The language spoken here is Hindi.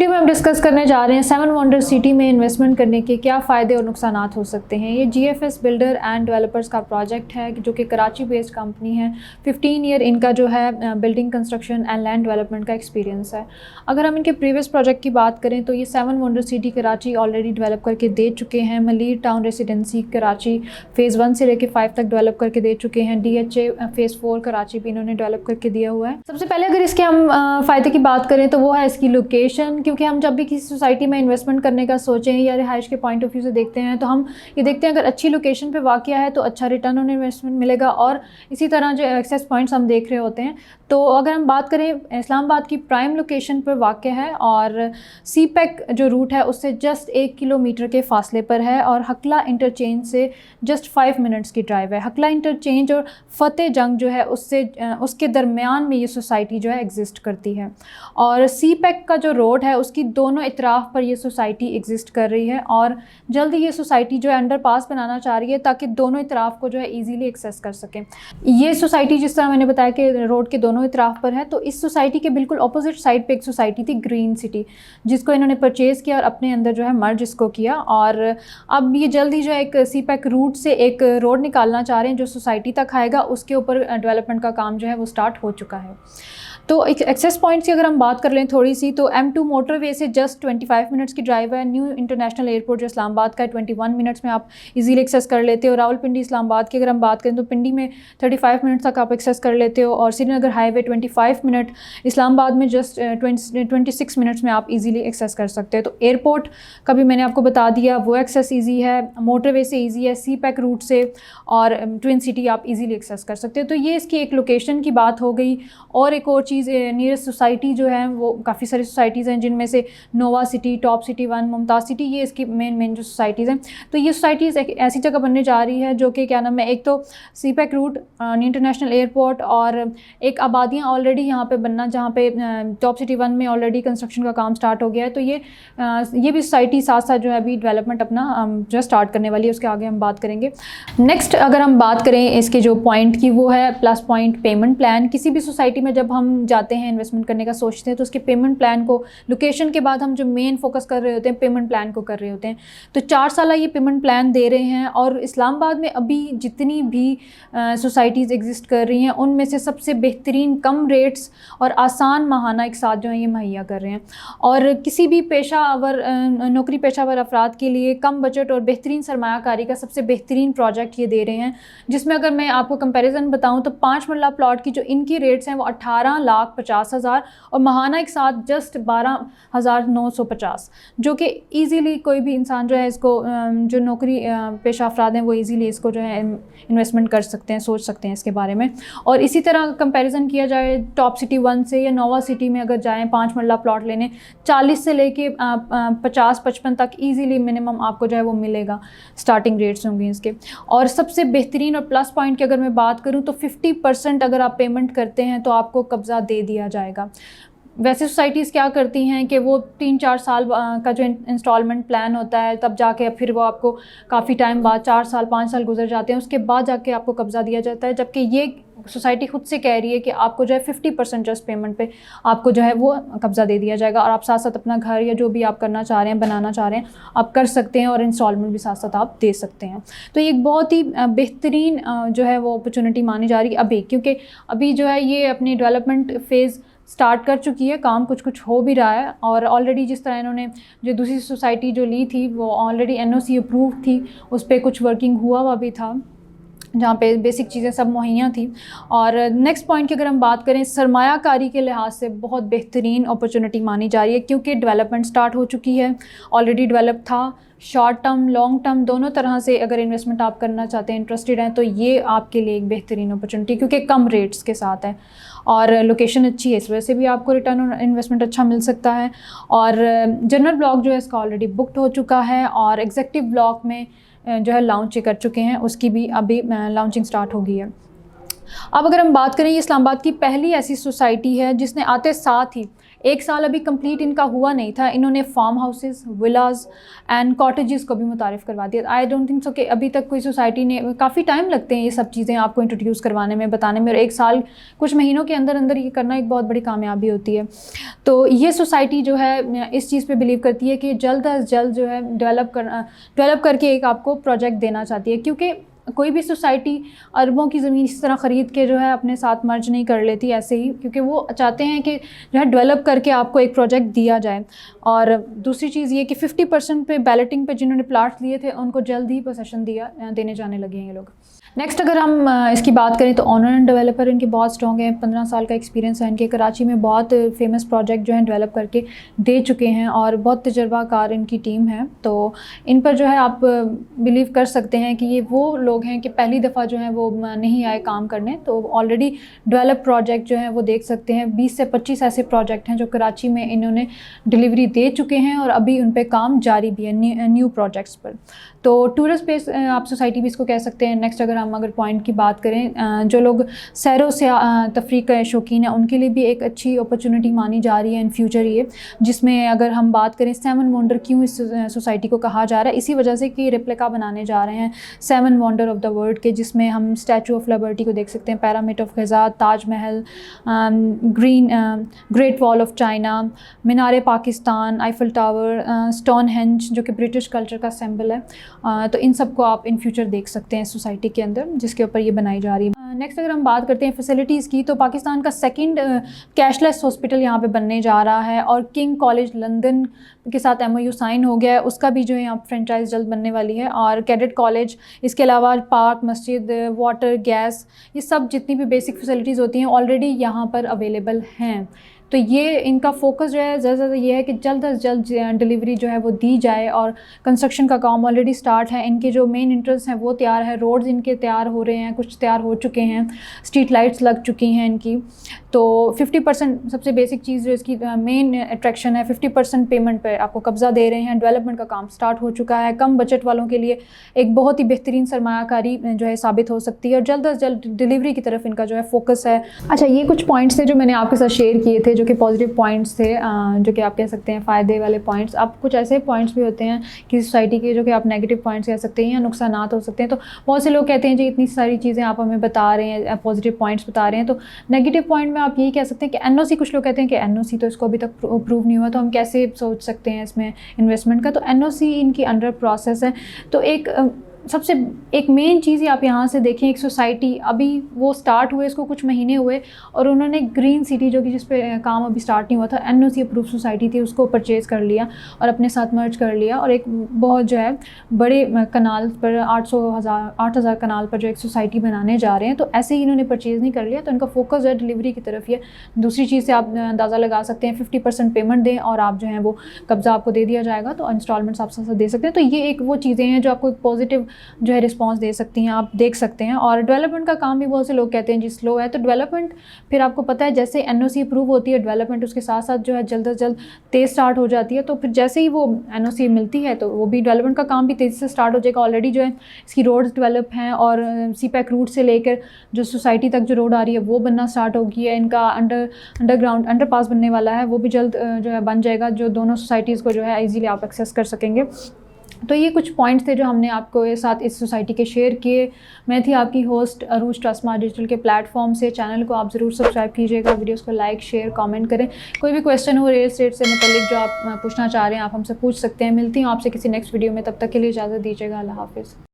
वीडियो में हम डिस्कस करने जा रहे हैं 7 वंडर सिटी में इन्वेस्टमेंट करने के क्या फ़ायदे और नुकसानात हो सकते हैं। ये GFS बिल्डर एंड डेवलपर्स का प्रोजेक्ट है जो कि कराची बेस्ड कंपनी है। 15 ईयर इनका जो है building construction and land development का एक्सपीरियंस है। अगर हम इनके प्रीवियस प्रोजेक्ट की बात करें तो ये 7 wonder city Karachi already develop करके दे चुके हैं। Malir town residency Karachi phase 1 से लेकर 5 तक डेवलप करके दे चुके हैं। DHA फ़ेज़ 4 कराची भी इन्होंने डेवलप करके दिया हुआ है। सबसे पहले अगर इसके हम फ़ायदे की बात करें तो वो है इसकी लोकेशन, क्योंकि हम जब भी किसी सोसाइटी में इन्वेस्टमेंट करने का सोचें या रिहाइश के पॉइंट ऑफ व्यू से देखते हैं तो हम ये देखते हैं अगर अच्छी लोकेशन पे वाक़या है तो अच्छा रिटर्न ऑन इन्वेस्टमेंट मिलेगा। और इसी तरह जो एक्सेस पॉइंट्स हम देख रहे होते हैं, तो अगर हम बात करें इस्लामाबाद की प्राइम लोकेशन पर वाक़या है और CPEC जो रूट है उससे जस्ट 1 किलोमीटर के फासले पर है और हकला इंटरचेंज से जस्ट 5 मिनट्स की ड्राइव है। हकला इंटरचेंज और फतेह जंग जो है उसके दरमियान में ये सोसाइटी जो है एग्जिस्ट करती है। और CPEC का जो रोड है उसकी दोनों इतराफ़ पर ये सोसाइटी एग्जिस्ट कर रही है और जल्दी ये सोसाइटी जो है अंडरपास बनाना चाह रही है ताकि दोनों इतराफ़ को जो है ईज़िली एक्सेस कर सकें। ये सोसाइटी जिस तरह मैंने बताया कि रोड के दोनों इतराफ़ पर है, तो इस सोसाइटी के बिल्कुल अपोजिट साइड पे एक सोसाइटी थी ग्रीन सिटी, जिसको इन्होंने परचेज़ किया और अपने अंदर जो है मर्ज इसको किया। और अब ये जल्दी जो है एक CPEC रूट से एक रोड निकालना चाह रहे हैं जो सोसाइटी तक आएगा, उसके ऊपर डेवलपमेंट का काम जो है वो स्टार्ट हो चुका है। तो एक एक्सेस पॉइंट्स की अगर हम बात कर लें थोड़ी सी, तो M2 मोटरवे से जस्ट 25 मिनट्स की ड्राइव है। न्यू इंटरनेशनल एयरपोर्ट जो इस्लामाबाद का है 21 मिनट्स में आप इजीली एक्सेस कर लेते हो। रावलपिंडी इस्लामाबाद की अगर हम बात करें तो पिंडी में 35 मिनट्स तक आप एक्सेस कर लेते हो और श्रीनगर हाईवे 25 मिनट, इस्लामाबाद में जस्ट 26 मिनट्स में आप इजीली एक्सेस कर सकते हो। तो एयरपोर्ट का भी मैंने आपको बता दिया, वो एक्सेस ईजी है, मोटरवे से ईजी है, CPEC रूट से, और ट्विन सिटी आप इजीली एक्सेस कर सकते हो। तो ये इसकी एक लोकेशन की बात हो गई। और एक और चीज़, नियरेस्ट सोसाइटी जो है वो काफ़ी सारी सोसाइटीज़ हैं जिनमें से Nova City, top city 1, Mumtaz city, ये इसकी मेन जो सोसाइटीज़ हैं। तो ये सोसाइटीज़ एक ऐसी जगह बनने जा रही है जो कि क्या नाम है, एक तो CPEC रूट, इंटरनेशनल एयरपोर्ट, और एक आबादियाँ ऑलरेडी यहाँ पे बनना, जहाँ पे टॉप सिटी 1 में ऑलरेडी कंस्ट्रक्शन का काम स्टार्ट हो गया है। तो ये भी सोसाइटी साथ साथ जो है अभी डेवलपमेंट अपना जो स्टार्ट करने वाली है, उसके आगे हम बात करेंगे। नेक्स्ट अगर हम बात करें इसके जो पॉइंट की, वो है प्लस पॉइंट पेमेंट प्लान। किसी भी सोसाइटी में जब हम जाते हैं इन्वेस्टमेंट करने का सोचते हैं तो उसके पेमेंट प्लान को, लोकेशन के बाद हम जो मेन फोकस कर रहे होते हैं पेमेंट प्लान को कर रहे होते हैं। तो 4 साल ये पेमेंट प्लान दे रहे हैं और इस्लामाबाद में अभी जितनी भी सोसाइटीज़ एग्जिस्ट कर रही हैं उनमें से सबसे बेहतरीन कम रेट्स और आसान माहाना एक साथ जो है ये मुहैया कर रहे हैं। और किसी भी पेशावर नौकरी पेशावर अफराद के लिए कम बजट और बेहतरीन सरमायाकारी का सबसे बेहतरीन प्रोजेक्ट ये दे रहे हैं, जिसमें अगर मैं आपको कंपैरिजन बताऊं तो 5 मरला प्लॉट की जो इनकी रेट्स हैं वो 18,50,000 और महाना एक साथ जस्ट 12,950, जो कि ईज़िली कोई भी इंसान जो है इसको, जो नौकरी पेशा अफराद हैं वो ईज़िली इसको जो है इन्वेस्टमेंट कर सकते हैं, सोच सकते हैं इसके बारे में। और इसी तरह कंपैरिजन किया जाए टॉप सिटी 1 से या नोवा सिटी में अगर जाएँ 5 मरला प्लॉट लेने, 40 से लेके 50-55 तक ईज़िली मिनिमम आपको जो है वो मिलेगा, स्टार्टिंग रेट्स होंगे इसके। और सबसे बेहतरीन और प्लस पॉइंट की अगर मैं बात करूँ तो 50% अगर आप पेमेंट करते हैं तो आपको कब्ज़ा दे दिया जाएगा। वैसे सोसाइटीज़ क्या करती हैं कि वो 3-4 साल का जो इंस्टॉलमेंट प्लान होता है तब जाके फिर वो आपको काफ़ी टाइम बाद 4 साल 5 साल गुजर जाते हैं, उसके बाद जाके आपको कब्ज़ा दिया जाता है। जबकि ये सोसाइटी खुद से कह रही है कि आपको जो है 50% जस्ट पेमेंट पे आपको जो है वो कब्ज़ा दे दिया जाएगा और आप साथ साथ अपना घर या जो भी आप करना चाह रहे हैं, बनाना चाह रहे हैं, आप कर सकते हैं और इंस्टॉलमेंट भी साथ साथ आप दे सकते हैं। तो ये एक बहुत ही बेहतरीन जो है वो अपॉर्चुनिटी मानी जा रही है अभी, क्योंकि अभी जो है ये अपनी डेवलपमेंट फ़ेज़ स्टार्ट कर चुकी है, काम कुछ हो भी रहा है। और ऑलरेडी जिस तरह इन्होंने जो दूसरी सोसाइटी जो ली थी वो ऑलरेडी NOC अप्रूव थी, उस पर कुछ वर्किंग हुआ भी था, जहाँ पे बेसिक चीज़ें सब मुहैया थी। और नेक्स्ट पॉइंट की अगर हम बात करें, सरमायाकारी के लिहाज से बहुत बेहतरीन अपॉर्चुनिटी मानी जा रही है, क्योंकि डेवलपमेंट स्टार्ट हो चुकी है, ऑलरेडी डेवलप था। शॉर्ट टर्म लॉन्ग टर्म दोनों तरह से अगर इन्वेस्टमेंट आप करना चाहते हैं, इंटरेस्टेड हैं, तो ये आपके लिए एक बेहतरीन अपॉर्चुनिटी, क्योंकि कम रेट्स के साथ है और लोकेशन अच्छी है, इस वजह से भी आपको रिटर्न ऑन इन्वेस्टमेंट अच्छा मिल सकता है। और जनरल ब्लॉक जो है इसका ऑलरेडी बुकड हो चुका है और एग्जेक्टिव ब्लॉक में जो है लॉन्च कर चुके हैं, उसकी भी अभी लॉन्चिंग स्टार्ट हो गई है। अब अगर हम बात करें, ये इस्लामाबाद की पहली ऐसी सोसाइटी है जिसने आते साथ ही 1 साल अभी कंप्लीट इनका हुआ नहीं था, इन्होंने farm houses, villas and cottages को भी मुतारिफ़ करवा दिया। आई डोंट थिंक सो कि अभी तक कोई सोसाइटी ने, काफ़ी टाइम लगते हैं ये सब चीज़ें आपको इंट्रोड्यूस करवाने में, बताने में, और 1 साल कुछ महीनों के अंदर अंदर ये करना एक बहुत बड़ी कामयाबी होती है। तो ये सोसाइटी जो है इस चीज़ पे बिलीव करती है कि जल्द अज जल्द जो है डेवलप करके एक आपको प्रोजेक्ट देना चाहती है, क्योंकि कोई भी सोसाइटी अरबों की ज़मीन इस तरह ख़रीद के जो है अपने साथ मर्ज नहीं कर लेती ऐसे ही, क्योंकि वो चाहते हैं कि जो है डेवलप करके आपको एक प्रोजेक्ट दिया जाए। और दूसरी चीज़ ये कि 50% पे बैलेटिंग पे जिन्होंने प्लाट्स लिए थे उनको जल्द ही पोसेशन देने जाने लगे हैं ये लोग। नेक्स्ट अगर हम इसकी बात करें तो ओनर एंड डेवलपर इनके बहुत स्ट्रॉन्ग हैं, 15 साल का एक्सपीरियंस है इनके। कराची में बहुत फेमस प्रोजेक्ट जो है डेवलप करके दे चुके हैं और बहुत तजर्बाकार इनकी टीम है। तो इन पर जो है आप बिलीव कर सकते हैं कि ये वो लोग हैं कि पहली दफ़ा जो है वो नहीं आए काम करने, तो ऑलरेडी डेवलप प्रोजेक्ट जो है वो देख सकते हैं। 20 से 25 ऐसे प्रोजेक्ट हैं जो कराची में इन्होंने डिलीवरी दे चुके हैं और अभी उन पर काम जारी भी है न्यू प्रोजेक्ट्स पर। तो टूरिस्ट बेस आप सोसाइटी भी इसको कह सकते हैं। नेक्स्ट अगर पॉइंट की बात करें, जो लोग सैरो से तफरीक का शौकीन है उनके लिए भी एक अच्छी अपॉर्चुनिटी मानी जा रही है इन फ्यूचर ये, जिसमें अगर हम बात करें 7 वंडर क्यों इस सोसाइटी को कहा जा रहा है, इसी वजह से कि रेप्लिका बनाने जा रहे हैं 7 वंडर ऑफ द वर्ल्ड के, जिसमें हम स्टैचू ऑफ लिबर्टी को देख सकते हैं, pyramid of Giza, Taj Mahal, great wall of China, Minar Pakistan, Eiffel tower, Stonehenge जो कि ब्रिटिश कल्चर का सिंबल है। तो इन सब को आप इन फ्यूचर देख सकते हैं सोसाइटी के अंदर, जिसके ऊपर ये बनाई जा रही है। नेक्स्ट अगर हम बात करते हैं फैसिलिटीज़ की, तो पाकिस्तान का सेकंड कैशलेस हॉस्पिटल यहाँ पे बनने जा रहा है और किंग कॉलेज लंदन के साथ MOU साइन हो गया है, उसका भी जो है यहाँ फ्रेंचाइज जल्द बनने वाली है। और कैडेट कॉलेज, इसके अलावा पार्क, मस्जिद, वाटर, गैस, ये सब जितनी भी बेसिक फैसिलिटीज़ होती हैं ऑलरेडी यहाँ पर अवेलेबल हैं। तो ये इनका फोकस जो है ज़्यादा से ज़्यादा ये है कि जल्द अज जल्द डिलीवरी जो है वो दी जाए, और कंस्ट्रक्शन का काम ऑलरेडी स्टार्ट है। इनके जो मेन इंट्रेंस हैं वो तैयार है, रोड्स इनके तैयार हो रहे हैं, कुछ तैयार हो चुके हैं, स्ट्रीट लाइट्स लग चुकी हैं इनकी। तो 50% सबसे बेसिक चीज़ जो इसकी मेन अट्रैक्शन है, 50% पेमेंट पर आपको कब्ज़ा दे रहे हैं। डेवलपमेंट का काम स्टार्ट हो चुका है, कम बजट वालों के लिए एक बहुत ही बेहतरीन सरमायाकारी जो है साबित हो सकती है, और जल्द अज जल्द डिलीवरी की तरफ इनका जो है फोकस है। अच्छा, ये कुछ पॉइंट्स थे जो मैंने आपके साथ शेयर किए थे, जो कि पॉजिटिव पॉइंट्स थे, जो कि आप कह सकते हैं फ़ायदे वाले पॉइंट्स। अब कुछ ऐसे पॉइंट्स भी होते हैं किसी सोसाइटी के जो कि आप नेगेटिव पॉइंट्स कह सकते हैं या नुकसानात हो सकते हैं। तो बहुत से लोग कहते हैं जी इतनी सारी चीज़ें आप हमें बता रहे हैं, पॉजिटिव पॉइंट्स बता रहे हैं, तो नेगेटिव पॉइंट में आप यही कह सकते हैं कि NOC, कुछ लोग कहते हैं कि NOC तो इसको अभी तक प्रूव नहीं हुआ, तो हम कैसे सोच सकते हैं इसमें इन्वेस्टमेंट का। तो NOC इनकी अंडर प्रोसेस है। तो सबसे एक मेन चीज़ ही आप यहाँ से देखें, एक सोसाइटी अभी वो स्टार्ट हुए, इसको कुछ महीने हुए, और उन्होंने ग्रीन सिटी जो कि जिस पे काम अभी स्टार्ट नहीं हुआ था, NOC अप्रूव सोसाइटी थी, उसको परचेज़ कर लिया और अपने साथ मर्ज कर लिया, और एक बहुत जो है बड़े कनाल पर 8,000 कनाल पर जो एक सोसाइटी बनाने जा रहे हैं। तो ऐसे ही इन्होंने परचेज़ नहीं कर लिया, तो इनका फोकस है डिलीवरी की तरफ ही है। दूसरी चीज़ से आप अंदाज़ा लगा सकते हैं, 50% पेमेंट दें और आप जो है वो कब्ज़ा आपको दे दिया जाएगा, तो इंस्टॉलमेंट्स आप साथ दे सकते हैं। तो ये एक वो चीज़ें हैं जो आपको एक पॉजिटिव जो है रिस्पांस दे सकती हैं, आप देख सकते हैं। और डेवलपमेंट का काम भी बहुत से लोग कहते हैं जी स्लो है, तो डेवलपमेंट फिर आपको पता है जैसे NOC अप्रूव होती है, डेवलपमेंट उसके साथ साथ जो है जल्द से जल्द तेज़ स्टार्ट हो जाती है। तो फिर जैसे ही वो NOC मिलती है तो वो भी डेवलपमेंट का काम भी तेज़ी से स्टार्ट हो जाएगा। ऑलरेडी जो है इसकी रोड्स डेवलप हैं, और CPEC रूट से लेकर जो सोसाइटी तक जो रोड आ रही है वो बनना स्टार्ट हो गई है। इनका अंडरग्राउंड अंडरपास बनने वाला है, वो भी जल्द जो है बन जाएगा, जो दोनों सोसाइटीज़ को जो है ईज़िली आप एक्सेस कर सकेंगे। तो ये कुछ पॉइंट्स थे जो हमने आपको साथ इस सोसाइटी के शेयर किए। मैं थी आपकी होस्ट अरूज ट्रस्टमार्ट डिजिटल के प्लेटफॉर्म से। चैनल को आप ज़रूर सब्सक्राइब कीजिएगा, वीडियोस को लाइक, शेयर, कमेंट करें। कोई भी क्वेश्चन हो रियल एस्टेट से मुताल्लिक जो आप पूछना चाह रहे हैं, आप हमसे पूछ सकते हैं। मिलती हूँ आपसे किसी नेक्स्ट वीडियो में, तब तक के लिए इजाज़त दीजिएगा। अल्लाह हाफिज़।